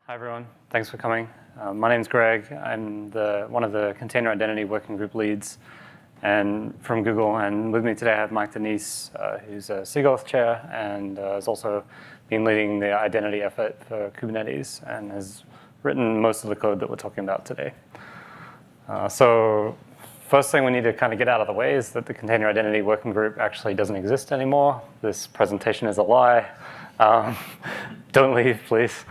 Hi everyone, thanks for coming. My name's Greg. I'm one of the Container Identity Working Group leads and from Google. And with me today I have Mike Danese, who's a SIGAuth chair and has also been leading the identity effort for Kubernetes and has written most of the code that we're talking about today. So first thing we need to kind of get out of the way is that the Container Identity Working Group actually doesn't exist anymore. This presentation is a lie. Don't leave, please.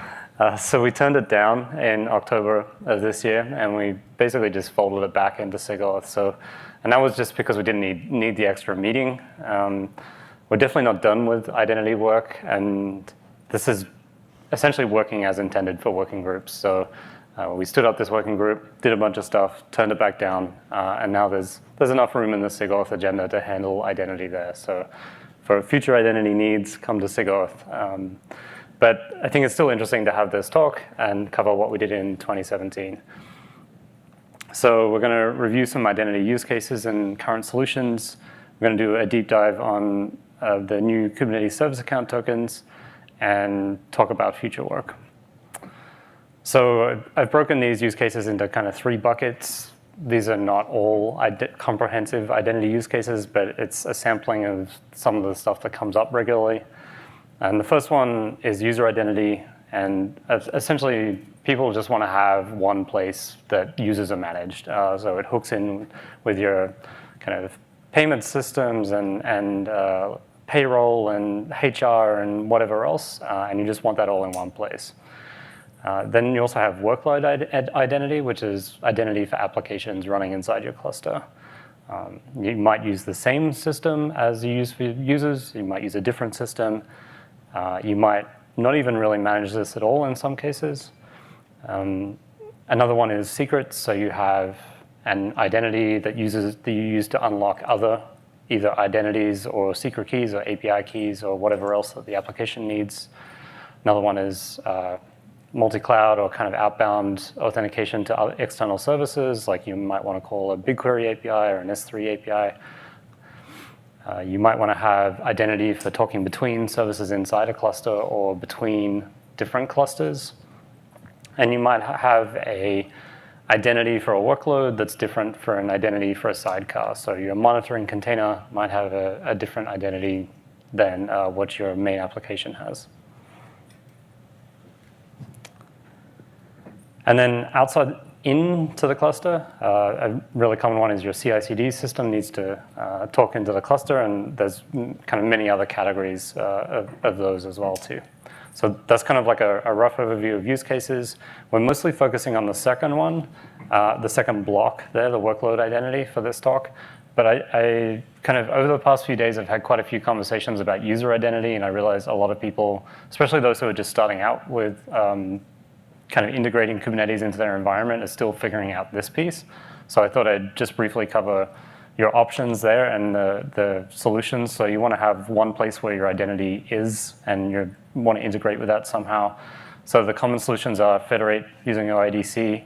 So we turned it down in October of this year, and we basically just folded it back into SIGAuth. And that was just because we didn't need the extra meeting. We're definitely not done with identity work, and this is essentially working as intended for working groups. So we stood up this working group, did a bunch of stuff, turned it back down, and now there's enough room in the SIGAuth agenda to handle identity there. So for future identity needs, come to SIGAuth. But I think it's still interesting to have this talk and cover what we did in 2017. So we're going to review some identity use cases and current solutions. We're going to do a deep dive on the new Kubernetes Service Account tokens and talk about future work. So I've broken these use cases into kind of 3 buckets. These are not all comprehensive identity use cases, but it's a sampling of some of the stuff that comes up regularly. And the first one is user identity, and essentially people just want to have one place that users are managed. So it hooks in with your kind of payment systems and payroll and HR and whatever else, and you just want that all in one place. Then you also have workload identity, which is identity for applications running inside your cluster. You might use the same system as you use for users. You might use a different system. You might not even really manage this at all in some cases. Another one is secrets. So you have an identity that you use to unlock other either identities or secret keys or API keys or whatever else that the application needs. Another one is multi-cloud or kind of outbound authentication to other external services, like you might want to call a BigQuery API or an S3 API. You might want to have identity for talking between services inside a cluster or between different clusters. And you might have an identity for a workload that's different for an identity for a sidecar. So your monitoring container might have a different identity than what your main application has. And then outside into the cluster, a really common one is your CI/CD system needs to talk into the cluster, and there's kind of many other categories of those as well too. So that's kind of like a rough overview of use cases. We're mostly focusing on the second one, the second block there, the workload identity for this talk. But I kind of, over the past few days, I've had quite a few conversations about user identity, and I realized a lot of people, especially those who are just starting out with kind of integrating Kubernetes into their environment, is still figuring out this piece. So I thought I'd just briefly cover your options there and the solutions. So you want to have one place where your identity is, and you want to integrate with that somehow. So the common solutions are federate using OIDC.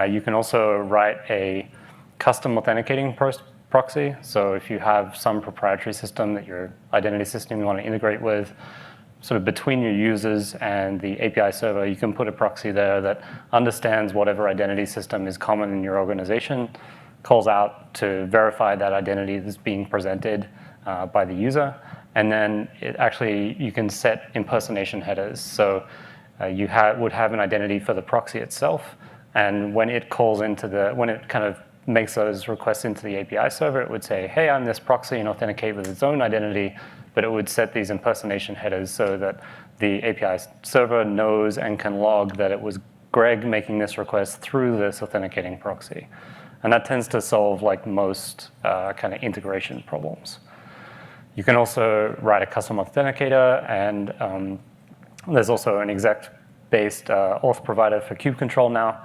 You can also write a custom authenticating proxy. So if you have some proprietary system that your identity system you want to integrate with, sort of between your users and the API server, you can put a proxy there that understands whatever identity system is common in your organization, calls out to verify that identity that's being presented by the user, and then you can set impersonation headers. So you would have an identity for the proxy itself, and when it calls when it kind of makes those requests into the API server, it would say, hey, I'm this proxy, and authenticate with its own identity. But it would set these impersonation headers so that the API server knows and can log that it was Greg making this request through this authenticating proxy. And that tends to solve like most kind of integration problems. You can also write a custom authenticator, and there's also an exec-based auth provider for kube control now,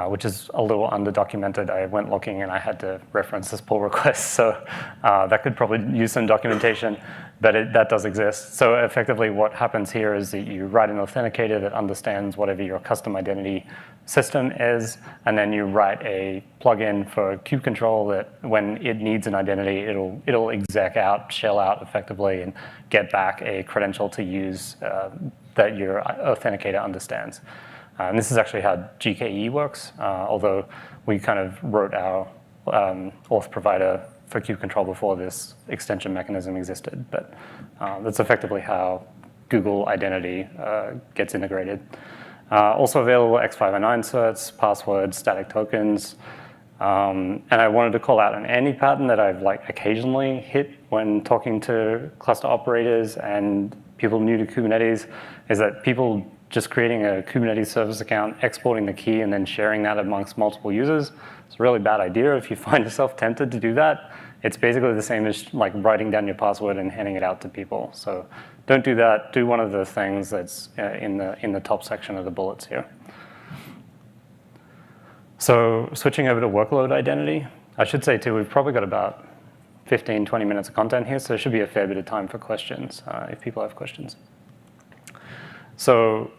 which is a little underdocumented. I went looking and I had to reference this pull request, so that could probably use some documentation, but that does exist. So effectively what happens here is that you write an authenticator that understands whatever your custom identity system is, and then you write a plugin for kube control that when it needs an identity, it'll exec out, shell out effectively, and get back a credential to use that your authenticator understands. And this is actually how GKE works, although we kind of wrote our auth provider for kubectl before this extension mechanism existed. But that's effectively how Google Identity gets integrated. Also available X509 certs, passwords, static tokens. And I wanted to call out an ANI pattern that I've occasionally hit when talking to cluster operators and people new to Kubernetes, is that people just creating a Kubernetes service account, exporting the key, and then sharing that amongst multiple users. It's a really bad idea if you find yourself tempted to do that. It's basically the same as writing down your password and handing it out to people. So don't do that. Do one of the things that's in the top section of the bullets here. So switching over to workload identity, I should say too, we've probably got about 15, 20 minutes of content here, so there should be a fair bit of time for questions if people have questions. So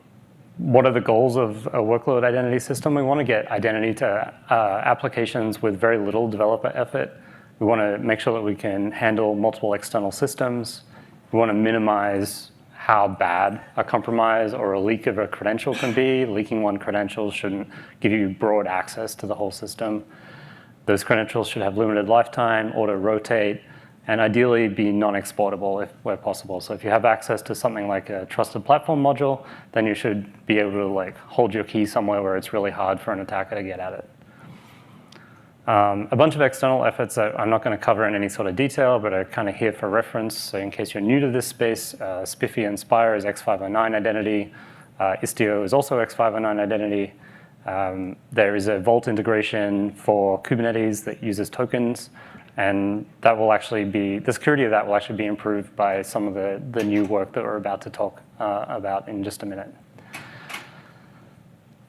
what are the goals of a workload identity system? We want to get identity to applications with very little developer effort. We want to make sure that we can handle multiple external systems. We want to minimize how bad a compromise or a leak of a credential can be. Leaking one credential shouldn't give you broad access to the whole system. Those credentials should have limited lifetime, auto-rotate, and ideally be non-exportable where possible. So if you have access to something like a trusted platform module, then you should be able to hold your key somewhere where it's really hard for an attacker to get at it. A bunch of external efforts that I'm not going to cover in any sort of detail, but are kind of here for reference. So in case you're new to this space, Spiffy and Spire is X509 identity. Istio is also X509 identity. There is a Vault integration for Kubernetes that uses tokens, and that will actually be, the security of that will actually be improved by some of the new work that we're about to talk about in just a minute.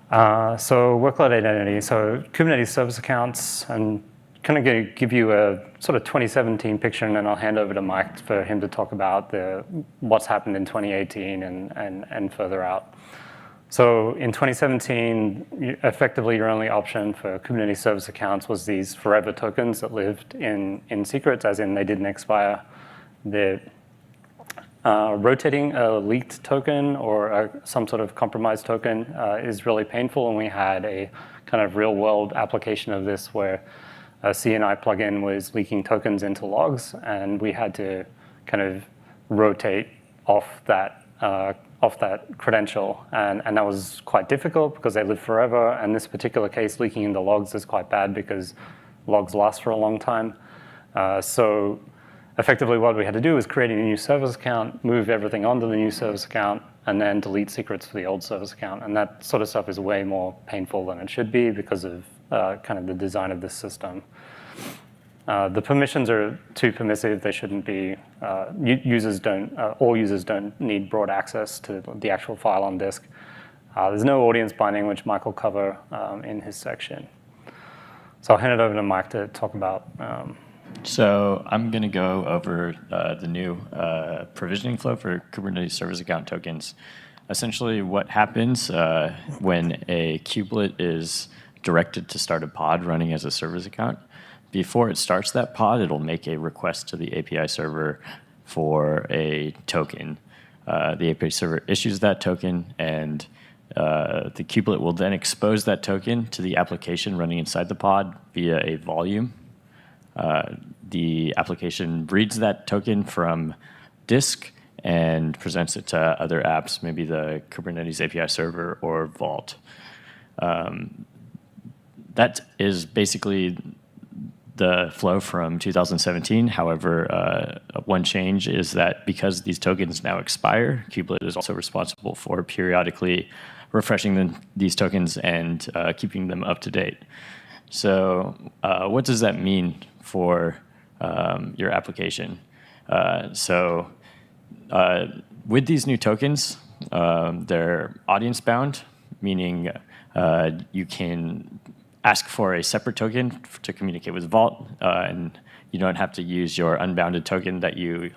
So workload identity. So Kubernetes Service Accounts. I'm kind of going to give you a sort of 2017 picture, and then I'll hand over to Mike for him to talk about what's happened in 2018 and further out. So in 2017, effectively your only option for Kubernetes Service Accounts was these forever tokens that lived in secrets, as in they didn't expire. Rotating a leaked token or some sort of compromised token is really painful, and we had a kind of real-world application of this where a CNI plugin was leaking tokens into logs, and we had to kind of rotate off that credential, and that was quite difficult because they live forever, and this particular case, leaking into logs is quite bad because logs last for a long time. So effectively, what we had to do was create a new service account, move everything onto the new service account, and then delete secrets for the old service account. And that sort of stuff is way more painful than it should be because of kind of the design of this system. The permissions are too permissive. They shouldn't be. All users don't need broad access to the actual file on disk. There's no audience binding, which Mike will cover in his section. So I'll hand it over to Mike to talk about. So I'm going to go over the new provisioning flow for Kubernetes Service Account tokens. Essentially, what happens when a kubelet is directed to start a pod running as a service account, before it starts that pod, it'll make a request to the API server for a token. The API server issues that token, and the kubelet will then expose that token to the application running inside the pod via a volume. The application reads that token from disk and presents it to other apps, maybe the Kubernetes API server or Vault. That is basically the flow from 2017. However, one change is that because these tokens now expire, kubelet is also responsible for periodically refreshing these tokens and keeping them up to date. So what does that mean for your application? With these new tokens, they're audience bound, meaning you can ask for a separate token to communicate with Vault, and you don't have to use your unbounded token that you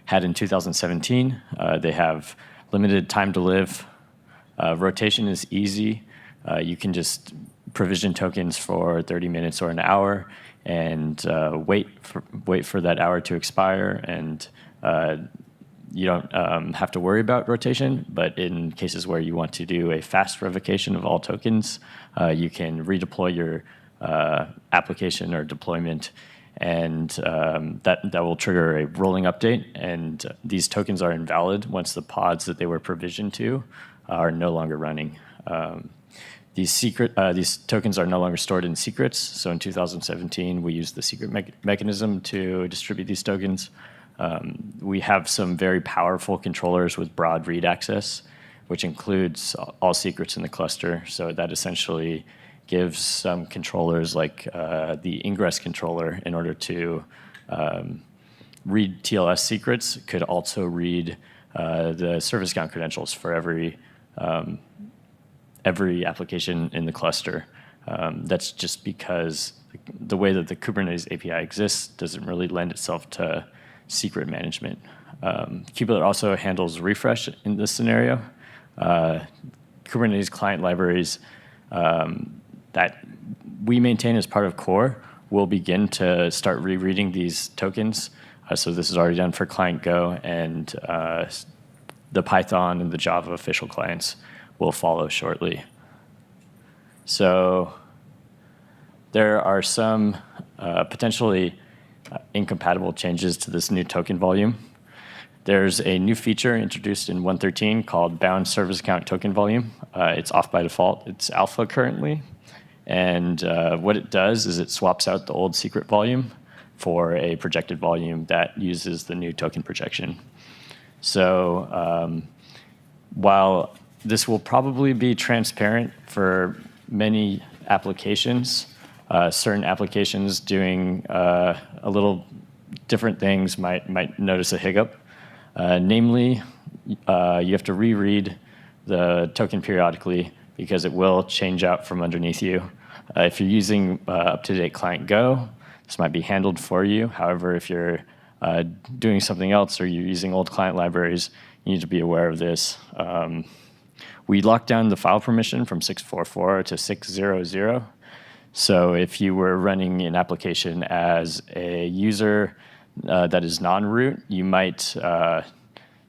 had in 2017. They have limited time to live. Rotation is easy. You can just provision tokens for 30 minutes or an hour and wait for that hour to expire, and you don't have to worry about rotation, but in cases where you want to do a fast revocation of all tokens, you can redeploy your application or deployment, and that will trigger a rolling update, and these tokens are invalid once the pods that they were provisioned to are no longer running. These tokens are no longer stored in secrets, so in 2017 we used the secret mechanism to distribute these tokens. We have some very powerful controllers with broad read access, which includes all secrets in the cluster, so that essentially gives some controllers like the ingress controller, in order to read TLS secrets, could also read the service account credentials for every application in the cluster. That's just because the way that the Kubernetes API exists doesn't really lend itself to secret management. Kubelet also handles refresh in this scenario. Kubernetes client libraries that we maintain as part of core will begin to start rereading these tokens. So this is already done for client Go, and the Python and the Java official clients will follow shortly. So there are some potentially incompatible changes to this new token volume. There's a new feature introduced in 1.13 called bound service account token volume. It's off by default. It's alpha currently. And what it does is it swaps out the old secret volume for a projected volume that uses the new token projection. So while this will probably be transparent for many applications, certain applications doing a little different things might notice a hiccup. Namely, you have to reread the token periodically, because it will change out from underneath you. If you're using up-to-date client Go, this might be handled for you. However, if you're doing something else or you're using old client libraries, you need to be aware of this. We locked down the file permission from 644 to 600. So if you were running an application as a user that is non-root, you might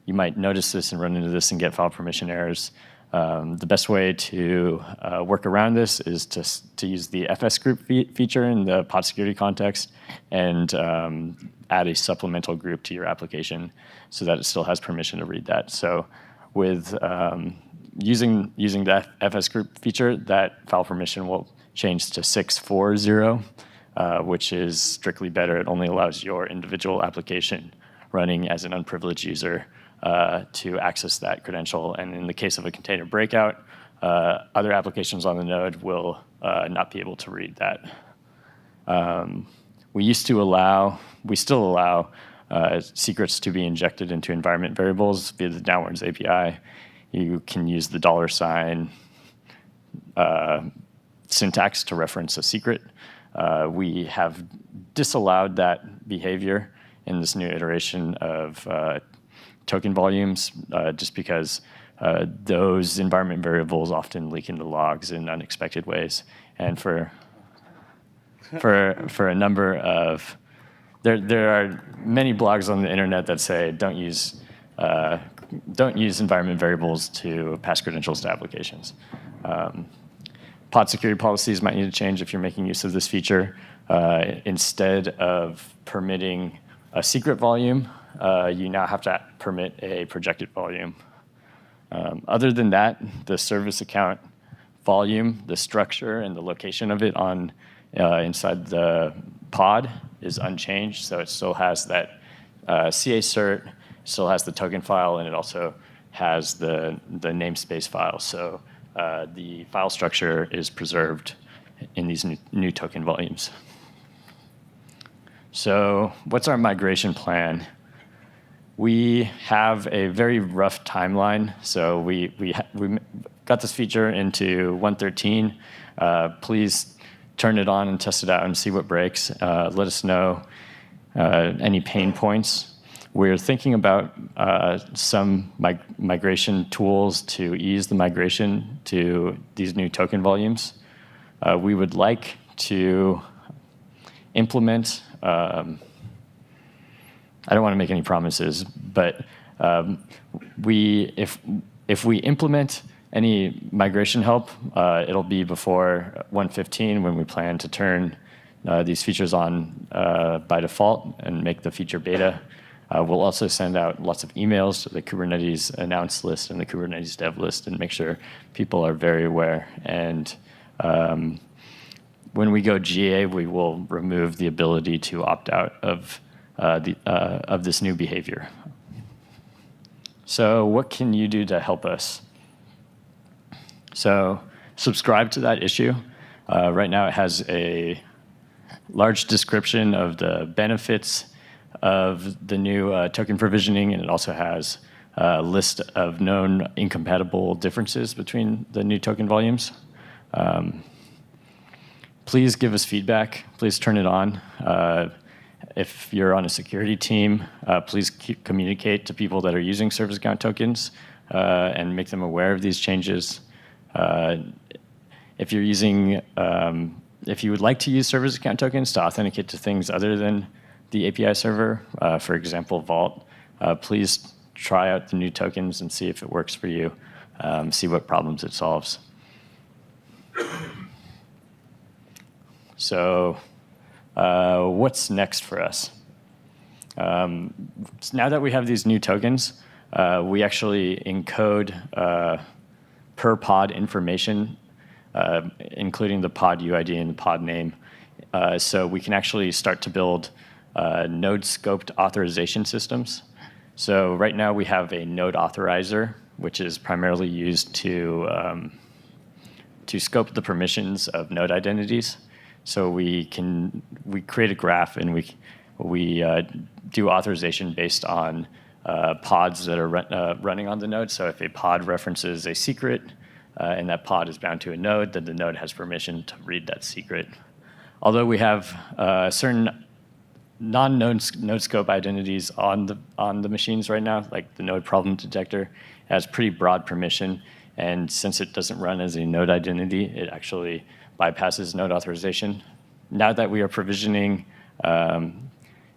notice this and run into this and get file permission errors. The best way to work around this is to use the FS group feature in the pod security context, and add a supplemental group to your application so that it still has permission to read that. So with using that FS group feature, that file permission will change to 640, which is strictly better. It only allows your individual application running as an unprivileged user to access that credential. And in the case of a container breakout, other applications on the node will not be able to read that. We still allow secrets to be injected into environment variables via the downwards API. You can use the $sign syntax to reference a secret. We have disallowed that behavior in this new iteration of token volumes, just because those environment variables often leak into logs in unexpected ways. And for a number of, there are many blogs on the internet that say don't use environment variables to pass credentials to applications. Pod security policies might need to change if you're making use of this feature. Instead of permitting a secret volume, you now have to permit a projected volume. Other than that, the service account volume, the structure and the location of it on inside the pod is unchanged. So it still has that CA cert, still has the token file, and it also has the namespace file. So the file structure is preserved in these new token volumes. So what's our migration plan? We have a very rough timeline. So we got this feature into 1.13. Please turn it on and test it out and see what breaks. Let us know any pain points. We're thinking about some migration tools to ease the migration to these new token volumes. We would like to implement, I don't want to make any promises, but If we implement any migration help, it'll be before 1.15 when we plan to turn these features on by default and make the feature beta. We'll also send out lots of emails to the Kubernetes announce list and the Kubernetes dev list and make sure people are very aware. And when we go GA, we will remove the ability to opt out of this new behavior. So what can you do to help us? So subscribe to that issue. Right now it has a large description of the benefits of the new token provisioning, and it also has a list of known incompatible differences between the new token volumes. Please give us feedback. Please turn it on. If you're on a security team, please communicate to people that are using service account tokens and make them aware of these changes. If you would like to use service account tokens to authenticate to things other than the API server, for example, Vault, please try out the new tokens and see if it works for you, see what problems it solves. So what's next for us? Now that we have these new tokens, we actually encode per pod information, including the pod UID and the pod name. So we can actually start to build node-scoped authorization systems. So right now we have a node authorizer, which is primarily used to scope the permissions of node identities. So we create a graph and we do authorization based on pods that are running on the node. So if a pod references a secret and that pod is bound to a node, then the node has permission to read that secret. Although we have certain non-node scope identities on the machines right now, like the node problem detector, has pretty broad permission. And since it doesn't run as a node identity, it actually bypasses node authorization. Now that we are provisioning tokens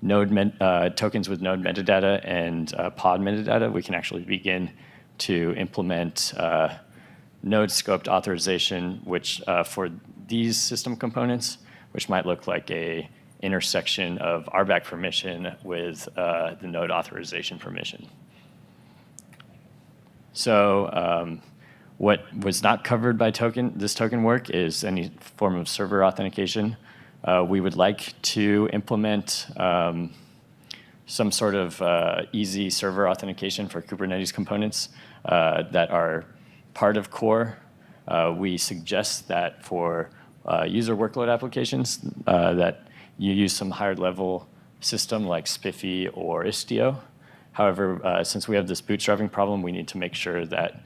with node metadata and pod metadata, we can actually begin to implement node scoped authorization, which for these system components, which might look like a intersection of RBAC permission with the node authorization permission. So what was not covered by this token work is any form of server authentication. We would like to implement some sort of easy server authentication for Kubernetes components that are part of core. We suggest that for user workload applications that you use some higher level system like Spiffy or Istio. However, since we have this bootstrapping problem, we need to make sure that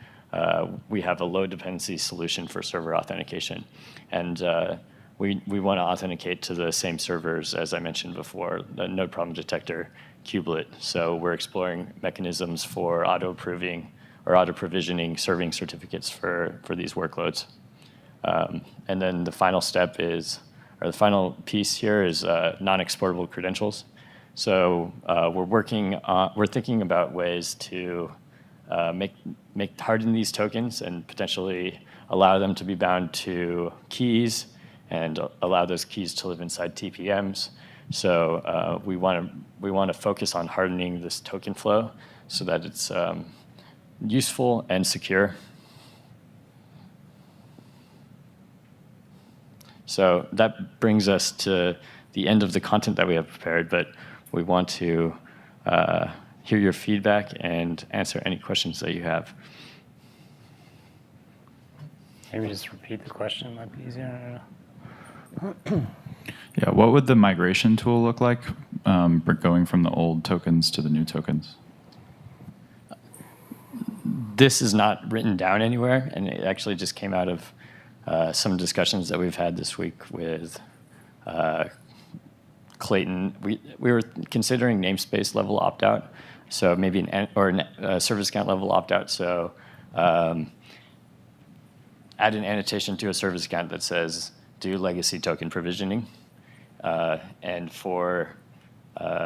we have a low dependency solution for server authentication. And we want to authenticate to the same servers as I mentioned before, the node problem detector, kubelet. So we're exploring mechanisms for auto-approving or auto-provisioning serving certificates for these workloads. And then the final step is, or the final piece here is non-exportable credentials. So we're thinking about ways to harden these tokens and potentially allow them to be bound to keys and allow those keys to live inside TPMs. So we want to focus on hardening this token flow so that it's useful and secure. So that brings us to the end of the content that we have prepared, but we want to hear your feedback and answer any questions that you have. Maybe just repeat the question, might be easier. Yeah, what would the migration tool look like going from the old tokens to the new tokens? This is not written down anywhere, and it actually just came out of some discussions that we've had this week with Clayton. We were considering namespace level opt-out, so maybe a service account level opt-out. So add an annotation to a service account that says, do legacy token provisioning. And for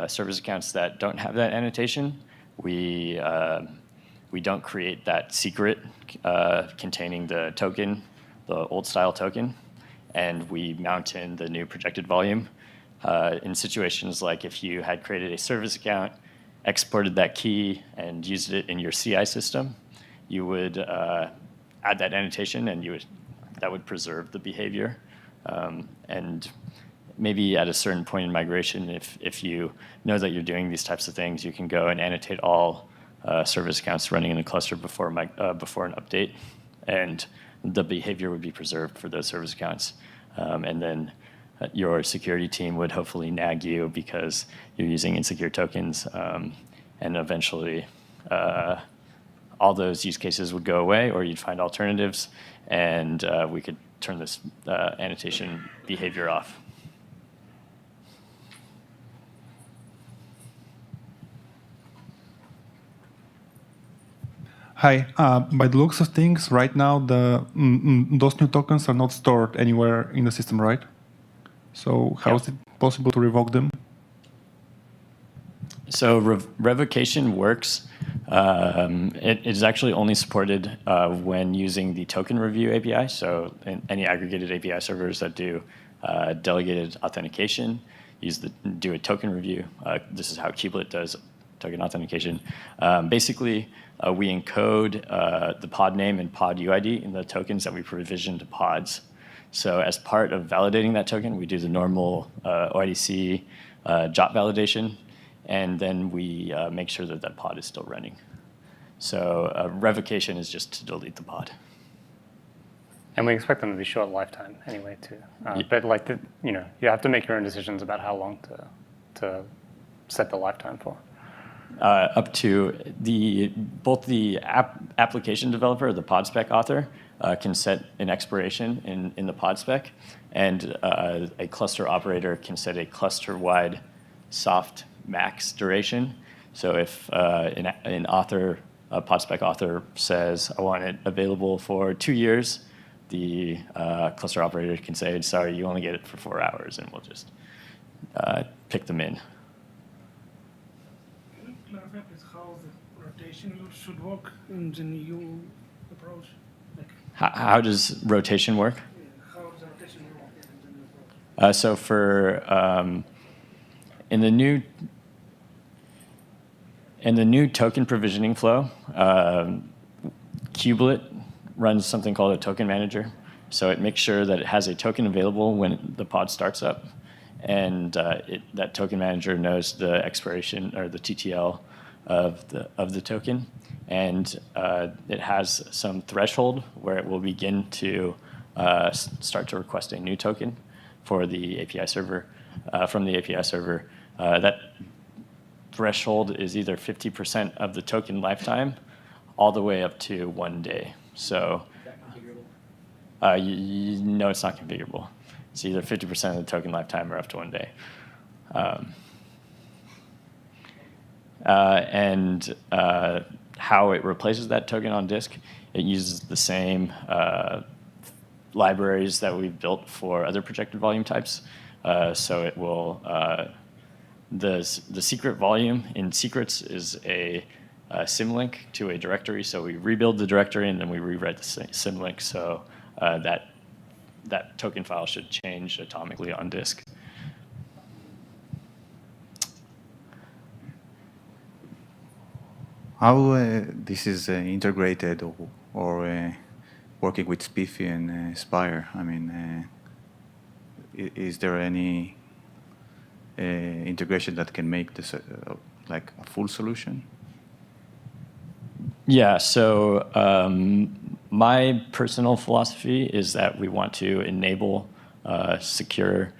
service accounts that don't have that annotation, we don't create that secret containing the token, the old style token, and we mount in the new projected volume. In situations like if you had created a service account, exported that key, and used it in your CI system, you would add that annotation, and that would preserve the behavior. And maybe at a certain point in migration, if you know that you're doing these types of things, you can go and annotate all service accounts running in a cluster before an update, and the behavior would be preserved for those service accounts. And then your security team would hopefully nag you because you're using insecure tokens, and eventually all those use cases would go away, or you'd find alternatives, and we could turn this annotation behavior off. Hi. By the looks of things, right now, those new tokens are not stored anywhere in the system, right? So how is it possible to revoke them? So revocation works. It is actually only supported when using the token review API. So in any aggregated API servers that do delegated authentication do a token review. This is how Kubelet does token authentication. Basically, we encode the pod name and pod UID in the tokens that we provision to pods. So as part of validating that token, we do the normal OIDC JWT validation, and then we make sure that that pod is still running. So revocation is just to delete the pod. And we expect them to be short lifetime anyway, too. But like you have to make your own decisions about how long to set the lifetime for. Up to both the application developer, the pod spec author, can set an expiration in the pod spec, and a cluster operator can set a cluster-wide soft max duration. So if a pod spec author says, I want it available for 2 years, the cluster operator can say, sorry, you only get it for 4 hours, and we'll just pick them in. Clarify please how the rotation should work in the new approach. Like, How does rotation work? how does the rotation work in the new approach? So for in the new token provisioning flow, Kubelet runs something called a token manager. So it makes sure that it has a token available when the pod starts up, and that token manager knows the expiration or the TTL of the token, and it has some threshold where it will begin to start to request a new token for the API server from the API server. That threshold is either 50% of the token lifetime, all the way up to 1 day. So, no, it's not configurable. It's either 50% of the token lifetime or up to 1 day. And how it replaces that token on disk, it uses the same libraries that we've built for other projected volume types. So it will, the secret volume in secrets is a symlink to a directory. So we rebuild the directory and then we rewrite the symlink. So that token file should change atomically on disk. How this is integrated or working with Spiffy and Spire? I mean, is there any integration that can make this like a full solution? Yeah, so my personal philosophy is that we want to enable secure,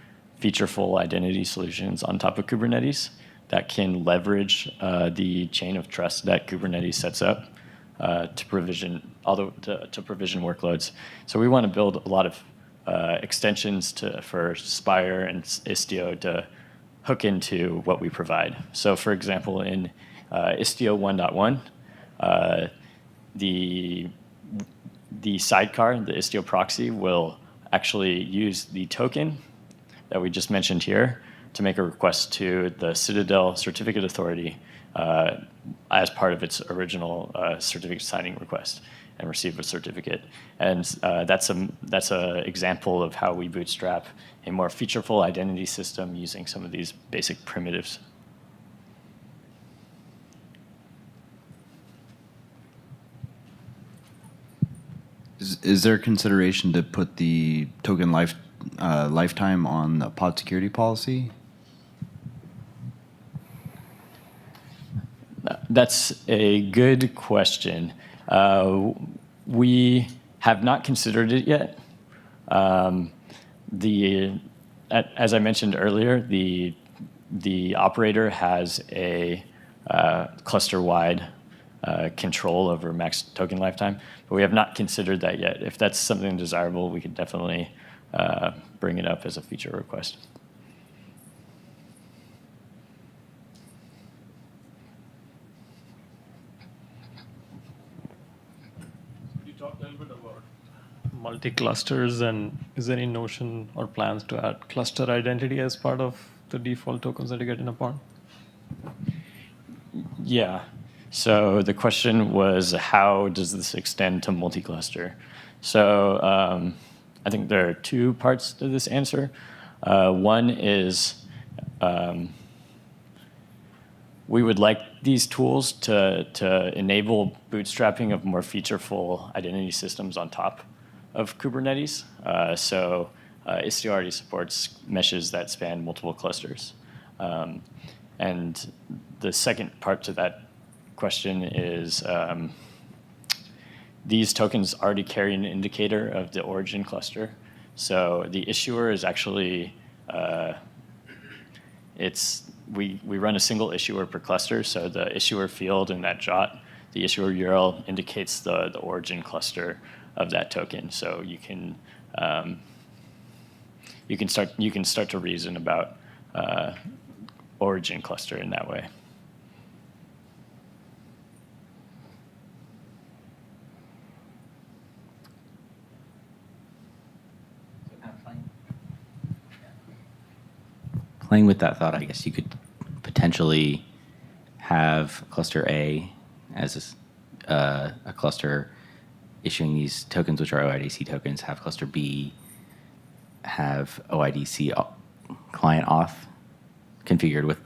featureful identity solutions on top of Kubernetes that can leverage the chain of trust that Kubernetes sets up to provision workloads. So we want to build a lot of extensions for Spire and Istio to hook into what we provide. So for example, in Istio 1.1, the sidecar, the Istio proxy, will actually use the token that we just mentioned here to make a request to the Citadel certificate authority as part of its original certificate signing request and receive a certificate. And that's a example of how we bootstrap a more featureful identity system using some of these basic primitives. Is there consideration to put the token lifetime on the pod security policy? That's a good question. We have not considered it yet. As I mentioned earlier, the operator has a cluster-wide control over max token lifetime, but we have not considered that yet. If that's something desirable, we could definitely bring it up as a feature request. You talked a little bit about multi-clusters, and is there any notion or plans to add cluster identity as part of the default tokens that you get in a pod? Yeah. So the question was, how does this extend to multi-cluster? So I think there are two parts to this answer. One is we would like these tools to enable bootstrapping of more featureful identity systems on top of Kubernetes. So Istio already supports meshes that span multiple clusters. And the second part to that question is these tokens already carry an indicator of the origin cluster. So the issuer is actually, we run a single issuer per cluster. So the issuer field in that JWT, the issuer URL indicates the origin cluster of that token. So you can start to reason about origin cluster in that way. Playing with that thought, I guess you could potentially have cluster A as a cluster issuing these tokens, which are OIDC tokens, have cluster B have OIDC client auth configured with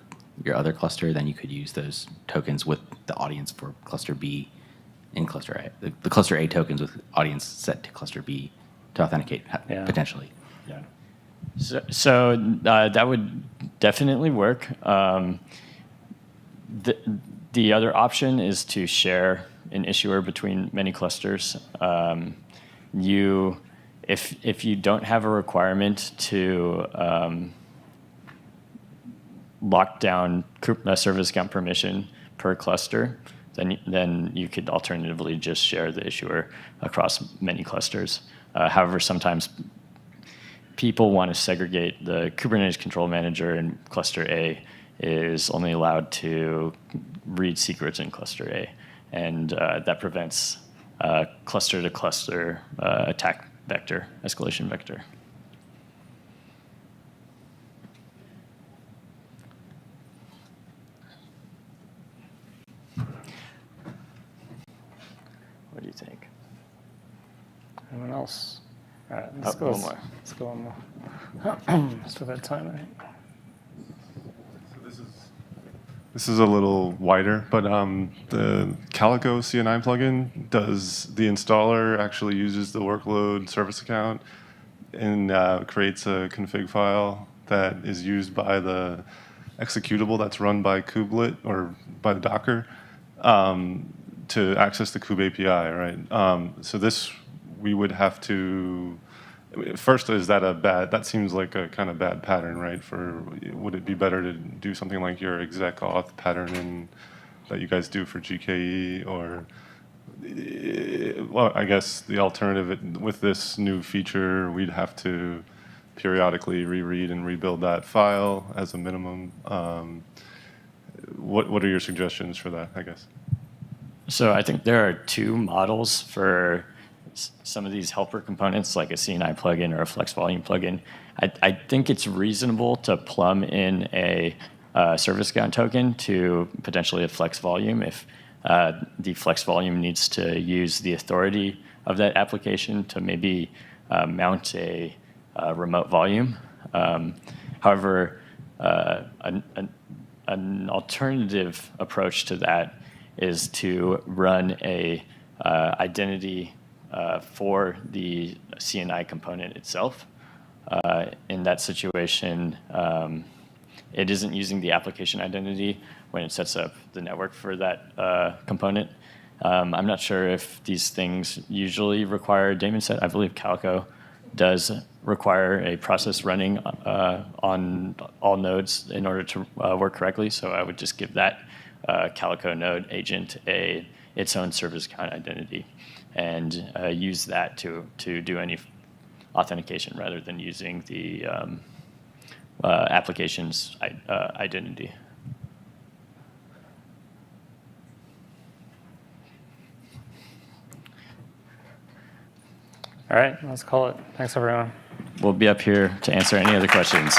your other cluster. Then you could use those tokens with the audience for cluster B in cluster A. The cluster A tokens with audience set to cluster B to authenticate, potentially. Yeah. So that would definitely work. The other option is to share an issuer between many clusters. If you don't have a requirement to lock down service account permission per cluster, then you could alternatively just share the issuer across many clusters. However, sometimes people want to segregate. The Kubernetes control manager in cluster A is only allowed to read secrets in cluster A, and that prevents cluster-to-cluster attack vector, escalation vector. What do you think? Anyone else? All right, Let's go one more. Let's go one more. Still got time, I think. So this is a little wider, but the Calico CNI plugin, does the installer actually uses the workload service account and creates a config file that is used by the executable that's run by kubelet or by the Docker to access the kube API, right? So this, we would have to, first, is that a bad, that seems like a kind of bad pattern, right? Would it be better to do something like your exec auth pattern that you guys do for GKE, or, well, I guess the alternative with this new feature, we'd have to periodically reread and rebuild that file as a minimum. What are your suggestions for that, I guess? So I think there are two models for some of these helper components, like a CNI plugin or a flex volume plugin. I think it's reasonable to plumb in a service account token to potentially a flex volume if the flex volume needs to use the authority of that application to maybe mount a remote volume. However, an alternative approach to that is to run a identity for the CNI component itself. In that situation, it isn't using the application identity when it sets up the network for that component. I'm not sure if these things usually require a daemon set. I believe Calico does require a process running on all nodes in order to work correctly. So I would just give that Calico node agent its own service account identity and use that to do any authentication rather than using the application's identity. All right, let's call it. Thanks, everyone. We'll be up here to answer any other questions.